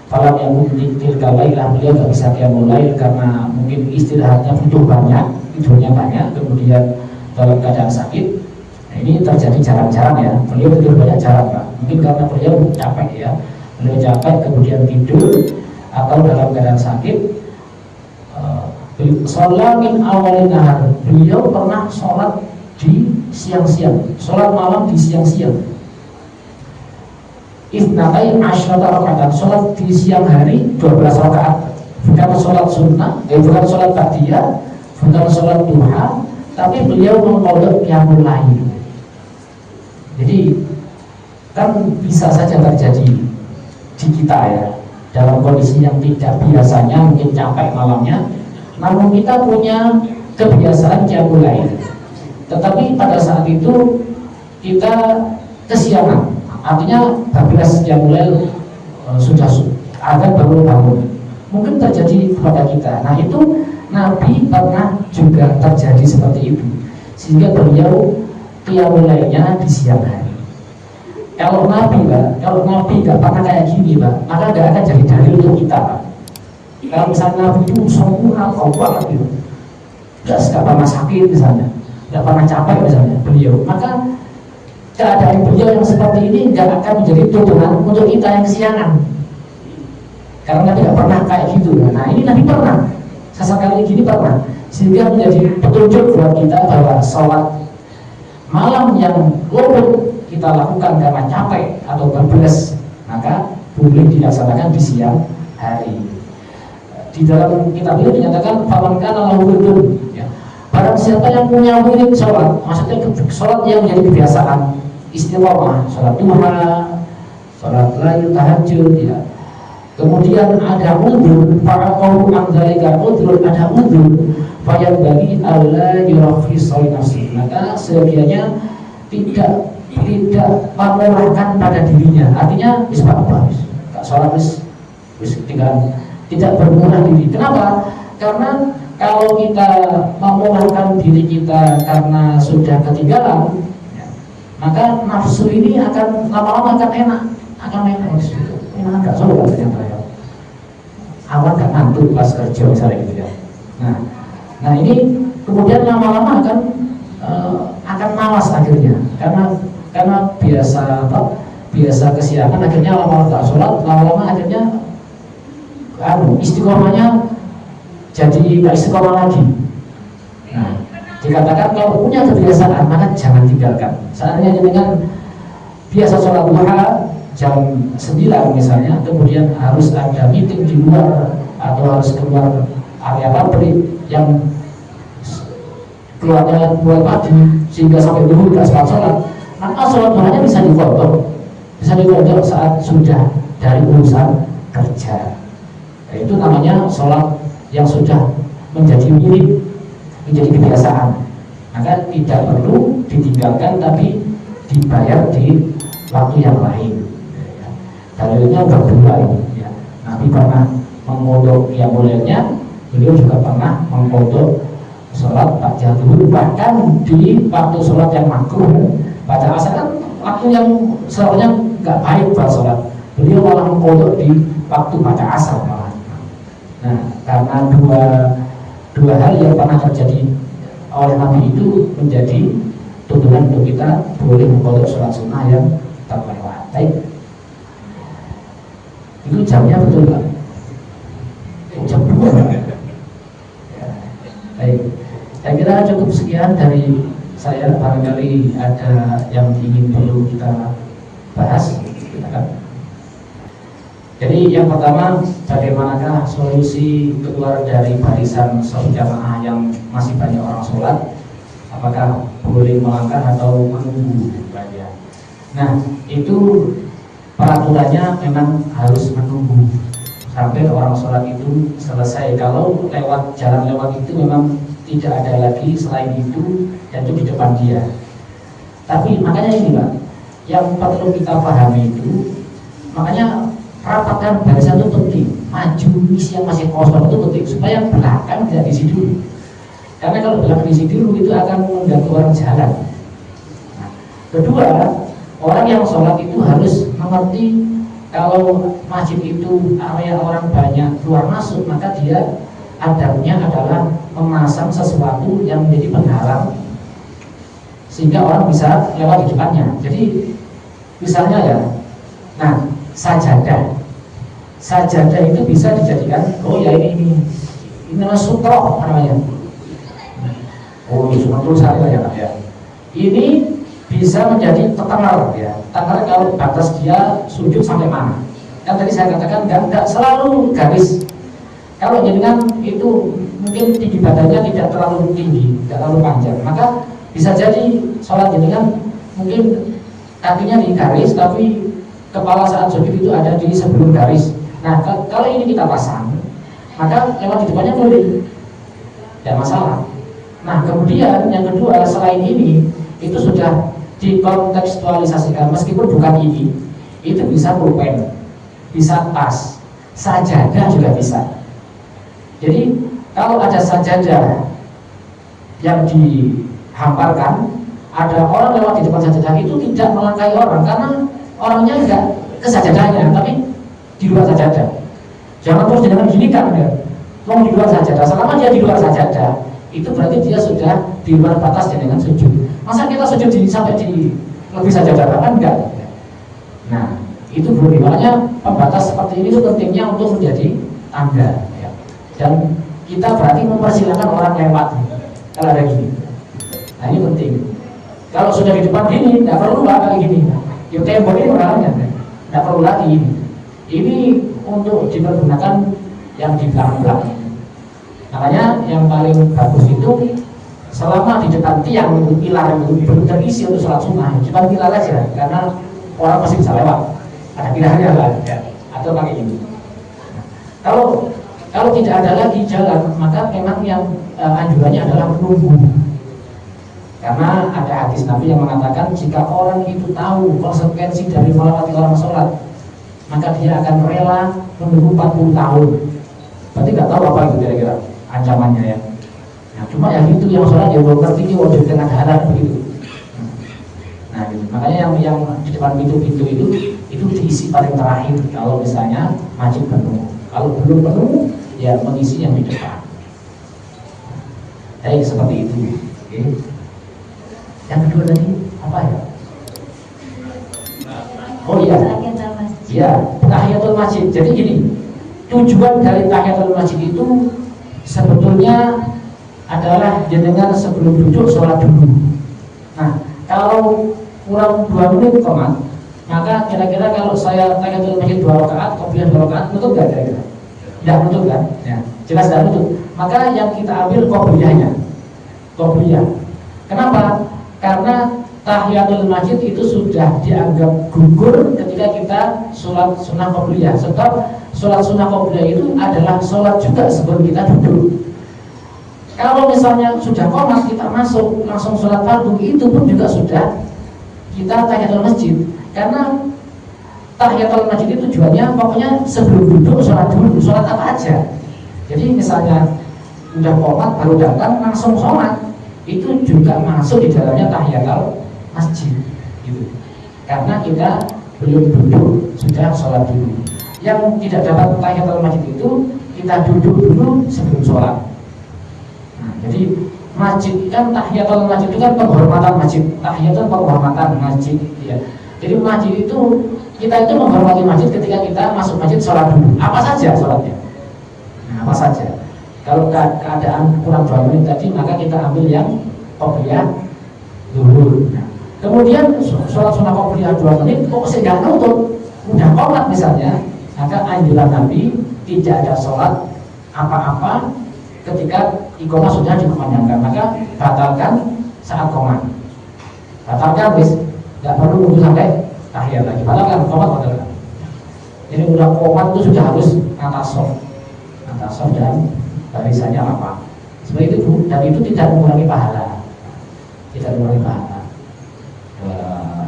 Falam yakub tilka lailah, beliau tidak bisa qiyamul lail karena mungkin istirahatnya butuh banyak, tidurnya banyak, kemudian dalam keadaan sakit. Nah, ini terjadi jarang-jarang ya, beliau tidur banyak jarang Pak. Mungkin karena beliau capek ya, beliau capek kemudian tidur atau dalam keadaan sakit. Sholat min awalin nahar, beliau pernah sholat di siang-siang, sholat malam di siang-siang. Itnatai asyrata rakaat, sholat di siang hari 12 rakaat. Bukan sholat sunnah, bukan sholat ba'diyah, bukan sholat duha, tapi beliau mengqadha qiyamul lail. Jadi kan bisa saja terjadi di kita ya, dalam kondisi yang tidak biasanya, mungkin capek malamnya, namun kita punya kebiasaan qiyamul lail. Tetapi pada saat itu kita kesiangan, artinya bablas qiyamul lail sudah agak baru bangun. Mungkin terjadi kepada kita. Nah itu Nabi pernah juga terjadi seperti itu, sehingga beliau qiyamul lailnya di siang hari. Kalau Nabi nggak pernah kayak gini Pak, maka nggak akan jadi dalil untuk kita Pak. Kalau misalnya Nabi itu sempurna, kau banget gitu, nggak pernah sakit misalnya, nggak pernah capek misalnya beliau, maka keadaan beliau yang seperti ini nggak akan menjadi tuduhan untuk kita yang kesiangan, karena Nabi nggak pernah kayak gitu. Nah ini Nabi pernah, sesekali gini pernah, sehingga menjadi petunjuk buat kita bahwa sholat malam yang luput kita lakukan karena capek atau bablas, maka boleh dilaksanakan di siang hari. Di dalam kitab itu dinyatakan faman kana lahu wirdun, ya. Barang siapa yang punya wirid sholat, maksudnya sholat yang menjadi kebiasaan, istiqomah, sholat duha, sholat lail, tahajud, ya. Kemudian ada udzur, fa'aqahu an dzalika udzur, ada udzur, fayal bagi alla yurafi sholat nafsi, maka sebagiannya tidak memurahkan pada dirinya, artinya bisa apa, sholat wis tinggal, tidak bermurah diri. Kenapa? Karena kalau kita memurahkan diri kita karena sudah ketinggalan, ya, maka nafsu ini akan lama-lama akan enak. Enak nggak sholat ternyata ya. Awal nggak ngantuk pas kerja misalnya gitu ya. Nah ini kemudian lama-lama akan malas akhirnya, karena biasa kesiangan, akhirnya lama-lama nggak sholat, lama-lama akhirnya istiqomahnya jadi nggak istiqomah lagi. Nah, dikatakan kalau punya kebiasaan maka jangan tinggalkan. Seandainya dengan biasa sholat duha jam 9 misalnya, kemudian harus ada meeting di luar atau harus keluar area pabrik yang keluarnya buat pagi sehingga sampai dulu tidak sempat sholat, maka sholat duhanya bisa dikodok saat sudah dari urusan kerja. Itu namanya sholat yang sudah menjadi milik, menjadi kebiasaan, maka tidak perlu ditinggalkan tapi dibayar di waktu yang lain. Dalilnya berdua ya. Nabi pernah mengkodok qiyamul lailnya, beliau juga pernah mengkodok sholat ba'da zuhur, bahkan di waktu sholat yang makruh pada asar kan waktu yang sebenarnya nggak baik buat sholat, beliau malah mengkodok di waktu pada asar malah. Nah, karena dua hal yang pernah terjadi oleh Nabi itu menjadi tuntunan untuk kita boleh mengkodok sholat sunnah yang terlewat. Baik, itu jamnya betul nggak? Jam 2 ya. Baik, saya kira cukup sekian dari saya. Barangkali ada yang ingin perlu kita bahas, kita kan. Jadi yang pertama, bagaimanakah solusi keluar dari barisan sholat jamaah yang masih banyak orang sholat? Apakah boleh melangkah atau menunggu? Nah, itu peraturannya memang harus menunggu sampai orang sholat itu selesai. Kalau lewat jalan lewat itu memang tidak ada lagi selain itu, dan itu di depan dia. Tapi makanya ini Pak, yang perlu kita pahami itu, makanya rapatkan barisan itu penting, maju isi yang masih kosong itu penting, supaya belakang tidak diisi dulu. Karena kalau bilang permisi dulu itu akan mengganggu orang jalan. Nah, kedua, orang yang sholat itu harus mengerti kalau masjid itu area orang banyak keluar masuk, maka dia adabnya adalah memasang sesuatu yang menjadi penghalang sehingga orang bisa lewat di depannya. Jadi misalnya ya, nah sajadah itu bisa dijadikan, oh ya ini namanya sutroh namanya. Oh ini cuma tulisan ya. Ini bisa menjadi tetengar ya. Tetengar kalau batas dia sujud sampai mana? Kan tadi saya katakan enggak selalu garis. Kalau jenengan itu mungkin tinggi badannya tidak terlalu tinggi, tidak terlalu panjang, maka bisa jadi sholat jenengan mungkin kakinya di garis, tapi kepala saat sujud itu ada di sebelum garis. Nah, kalau ini kita pasang, maka lewat di depannya boleh, tidak masalah. Nah, kemudian yang kedua, selain ini, itu sudah dikontekstualisasikan, meskipun bukan ini, itu bisa pulpen, bisa tas, sajadah juga bisa. Jadi kalau ada sajadah yang dihamparkan, ada orang lewat di depan sajadah itu tidak melangkahi orang, karena orangnya enggak ke sajadahnya, tapi di luar sajadah. Jangan terus jangan gini kan ya, mau di luar sajadah. Selama dia di luar sajadah, itu berarti dia sudah di luar batas dengan sujud. Masa kita sujud sampai di lebih sajadah kan enggak? Nah, itu boleh. Makanya pembatas seperti ini itu pentingnya untuk menjadi tangga. Ya. Dan kita berarti mempersilahkan orang lewat kalau ada gini. Nah ini penting. Kalau sudah di depan gini, tidak perlu kayak gini. Ya tembok ini orangnya, tidak perlu lagi ini. Ini untuk dipergunakan yang di belakang. Makanya yang paling bagus itu selama di depan tiang pilar itu belum terisi untuk sholat sunnah, cuma pilar aja, karena orang pasti bisa lewat. Ada pilarnya lah, ya. Atau pakai ini. Kalau tidak ada lagi jalan, maka memang yang anjurannya adalah menunggu. Karena ada hadis Nabi yang mengatakan jika orang itu tahu konsekuensi dari melewati orang sholat, maka dia akan rela menunggu 40 tahun. Berarti nggak tahu apa itu kira-kira ancamannya ya. Nah, cuma yang itu yang sholat yang belum ngerti ini wajib dengan haram begitu. Nah, gitu. Makanya yang di depan pintu-pintu itu diisi paling terakhir kalau misalnya masjid penuh. Kalau belum penuh, ya mengisi yang di depan. Jadi seperti itu. Oke. Yang kedua tadi apa ya? Oh iya. Ya, tahiyatul masjid. Jadi gini, tujuan dari tahiyatul masjid itu sebetulnya adalah jenengan sebelum duduk sholat dulu. Nah, kalau kurang 2 menit komat, maka kira-kira kalau saya tahiyatul masjid 2 rakaat, qobliyah 2 rakaat, nutup nggak kira-kira? Tidak nutup kan? Ya, jelas tidak nutup. Maka yang kita ambil qobliyahnya, qobliyah. Kenapa? Karena tahiyatul masjid itu sudah dianggap gugur ketika kita sholat sunnah qobliyah. Sebab sholat sunnah qobliyah itu adalah sholat juga sebelum kita duduk. Kalau misalnya sudah qomat kita masuk langsung sholat fardu, itu pun juga sudah kita tahiyatul masjid. Karena tahiyatul masjid itu tujuannya pokoknya sebelum duduk sholat dulu, sholat apa aja. Jadi misalnya udah qomat baru datang langsung sholat, itu juga masuk di dalamnya tahiyatul masjid gitu. Karena kita belum duduk sudah sholat dulu. Yang tidak dapat tahiyatul masjid itu kita duduk dulu sebelum sholat. Nah, jadi masjid kan tahiyatul masjid itu kan penghormatan masjid. Tahiyatul penghormatan masjid ya. Jadi masjid itu kita itu menghormati masjid ketika kita masuk masjid sholat dulu. Apa saja sholatnya? Nah, apa saja? Kalau keadaan kurang 2 menit tadi, maka kita ambil yang qobliyah dulu. Nah, kemudian sholat sunnah qobliyah 2 menit, kok sehingga nutup, udah qomat misalnya, maka anjuran Nabi tidak ada sholat apa-apa ketika iqamah sudah dikumandangkan, maka batalkan saat qomat. Batalkan wis, nggak perlu nunggu sampai tahiyat lagi. Batalkan, qomat batalkan. Jadi udah qomat itu sudah harus ngatasok dan barisannya apa? Seperti itu, dan itu tidak mengurangi pahala. Tidak mengurangi pahala.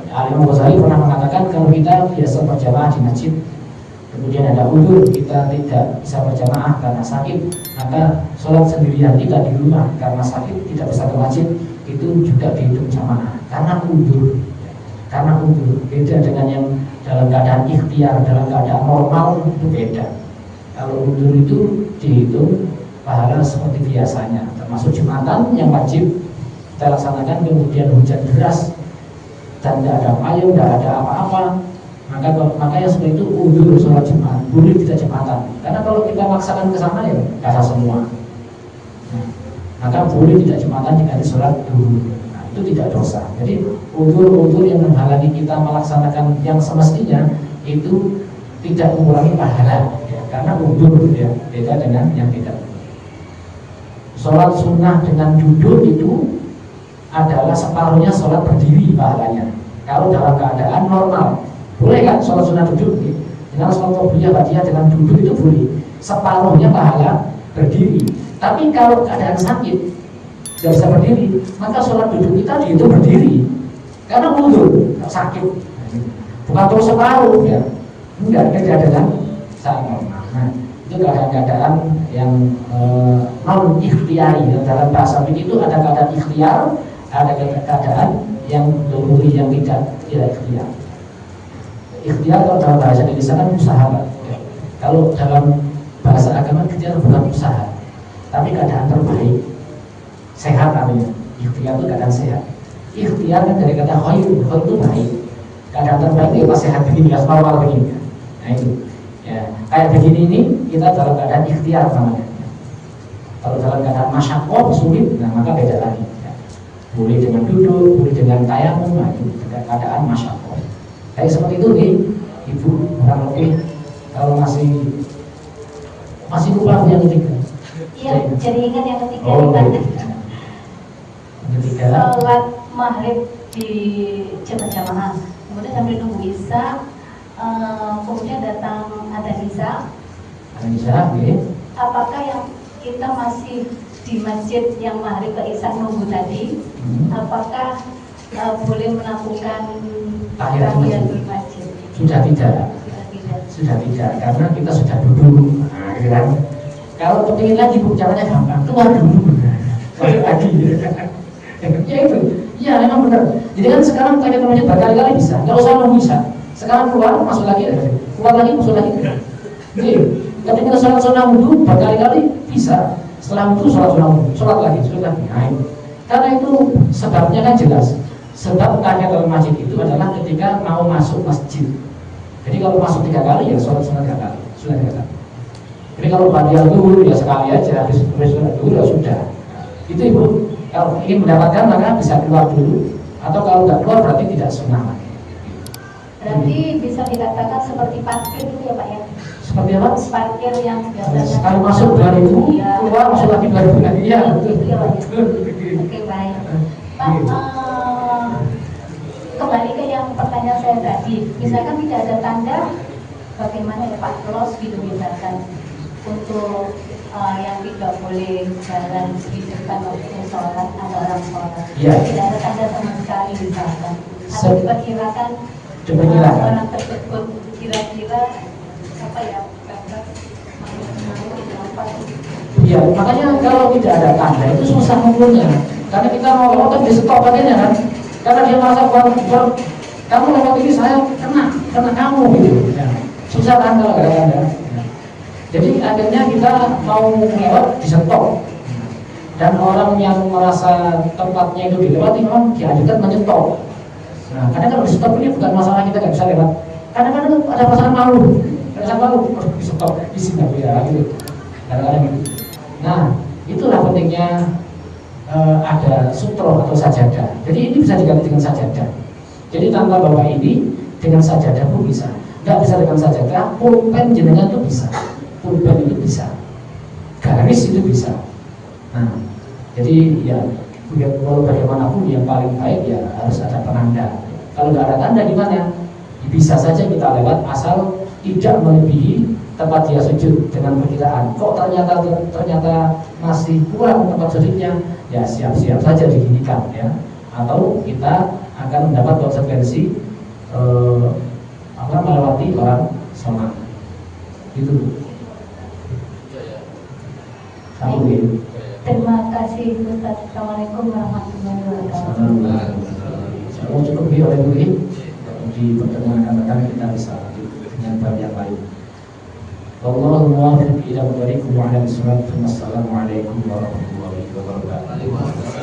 Al-Imam Ghazali pernah mengatakan kalau kita biasa berjamaah di masjid, kemudian ada udzur kita tidak bisa berjamaah karena sakit, maka sholat sendirian kita di rumah karena sakit tidak bisa ke masjid, itu juga dihitung jamaah karena udzur. Karena udzur beda dengan yang dalam keadaan ikhtiar, dalam keadaan normal itu beda. Kalau udzur itu dihitung pahala seperti biasanya, termasuk Jumatan yang wajib kita laksanakan, kemudian hujan deras dan tidak ada payung, tidak ada apa-apa, maka yang seperti itu udzur sholat Jumat, boleh tidak Jumatan. Karena kalau kita maksakan ke sana ya kata semua. Nah, maka boleh tidak Jumatan diganti sholat duhur. Nah, itu tidak dosa. Jadi udzur-udzur yang menghalangi kita melaksanakan yang semestinya itu tidak mengurangi pahala, ya, karena udzur ya, beda dengan yang tidak. Sholat sunnah dengan duduk itu adalah separuhnya sholat berdiri pahalanya. Kalau dalam keadaan normal, boleh kan sholat sunnah duduk? Dengan sholat qobliyah ba'diyah dengan duduk itu boleh. Separuhnya pahala berdiri. Tapi kalau keadaan sakit, tidak bisa berdiri, maka sholat duduk kita dihitung berdiri. Karena udzur, sakit. Bukan terus separuh ya. Enggak, beda dengan saat normal. Nah, itu keadaan-keadaan yang non ikhtiari. Dalam bahasa fikih itu ada keadaan ikhtiar, ada keadaan yang doruri, yang tidak ikhtiar. Ikhtiar kalau dalam bahasa Indonesia kan usaha, Pak. Kalau dalam bahasa agama ikhtiar bukan usaha, tapi keadaan terbaik, sehat namanya. Ikhtiar itu keadaan sehat. Ikhtiar kan dari kata khair, khair itu baik. Keadaan terbaik itu pas sehat begini, ya normal begini. Nah itu. Ya, kayak begini ini kita dalam keadaan ikhtiar namanya. Kalau dalam keadaan masyaqqah sulit, nah maka beda lagi. Ya. Boleh dengan duduk, boleh dengan tayamum, nah itu keadaan masyaqqah. Kayak seperti itu nih, ibu kurang lebih kalau masih lupa yang ketiga. Iya, jadi ingat yang ketiga. Oh, yang ketiga. Sholat maghrib di jamaah, kemudian sambil nunggu isya. Kemudian datang ada Isya. Apakah yang kita masih di masjid yang maghrib ke Isya nunggu tadi, apakah boleh melakukan tahiyatul masjid? Sudah tidak. Karena kita sudah duduk. Nah, gitu kan? Kalau kepingin lagi caranya gampang, keluar dulu. Masuk lagi. Ya itu. Iya memang benar. Jadi kan sekarang tahiyatul masjid berkali-kali bisa. Nggak usah nunggu Isya. Sekarang keluar, masuk lagi, keluar lagi, masuk lagi. Jadi, ketika sholat sunnah wudhu berkali-kali bisa. Setelah wudhu sholat sunnah wudhu, sholat lagi. Nah, karena itu sebabnya kan jelas. Sebab tahiyatul masjid itu adalah ketika mau masuk masjid. Jadi kalau masuk 3 kali ya sholat sunnah 3 kali, sunnah 3 kali. Jadi kalau ba'diyah dulu ya sekali aja, habis sholat dulu ya sudah. Itu ibu, kalau ingin mendapatkan maka bisa keluar dulu. Atau kalau nggak keluar berarti tidak sunnah lagi. Berarti bisa dikatakan seperti parkir itu ya Pak ya? Seperti apa? Parkir yang biasanya sekali masuk 2000, keluar masuk lagi 2000 lagi. Iya, betul. Ya, oke, baik. Pak, kembali ke yang pertanyaan saya tadi. Misalkan tidak ada tanda, bagaimana ya Pak, close gitu misalkan untuk yang tidak boleh jalan di depan waktu sholat atau orang sholat. Ya. Tidak ada tanda sama sekali misalkan. Atau diperkirakan orang tersebut kira-kira apa ya? Iya, makanya kalau tidak ada tanda itu susah mengukurnya. Karena kita mau lewat di stop akhirnya kan. Karena dia merasa kamu lewat ini saya kena kamu gitu. Ya. Susah kan kalau ada tanda. Jadi akhirnya kita mau lewat di stop. Dan orang yang merasa tempatnya itu dilewati memang diajukan menyetop. Nah, kadang kalau di stop ini bukan masalah kita nggak bisa lewat. Kadang-kadang ada masalah malu, di stop di sini ya gitu. Kadang-kadang gitu. Nah, itulah pentingnya ada sutro atau sajadah. Jadi ini bisa diganti dengan sajadah. Jadi tanpa bawa ini dengan sajadah pun bisa. Nggak bisa dengan sajadah, pulpen jenengan itu bisa. Pulpen itu bisa. Garis itu bisa. Nah, jadi ya walau bagaimanapun yang paling baik ya harus ada penanda. Kalau nggak ada tanda gimana? Bisa saja kita lewat asal tidak melebihi tempat dia sujud dengan perkiraan. Kok ternyata masih kurang tempat sujudnya, ya siap-siap saja diginikan ya. Atau kita akan mendapat konsekuensi melewati orang sholat. Gitu. Sambung ya. Terima kasih Ustaz. Assalamualaikum warahmatullahi wabarakatuh. Kalau cukup ya oleh Bu, di pertemuan akan datang kita bisa dengan bab yang lain. Wallahu muwaffiq ila aqwalikum wa ala Assalamualaikum warahmatullahi wabarakatuh.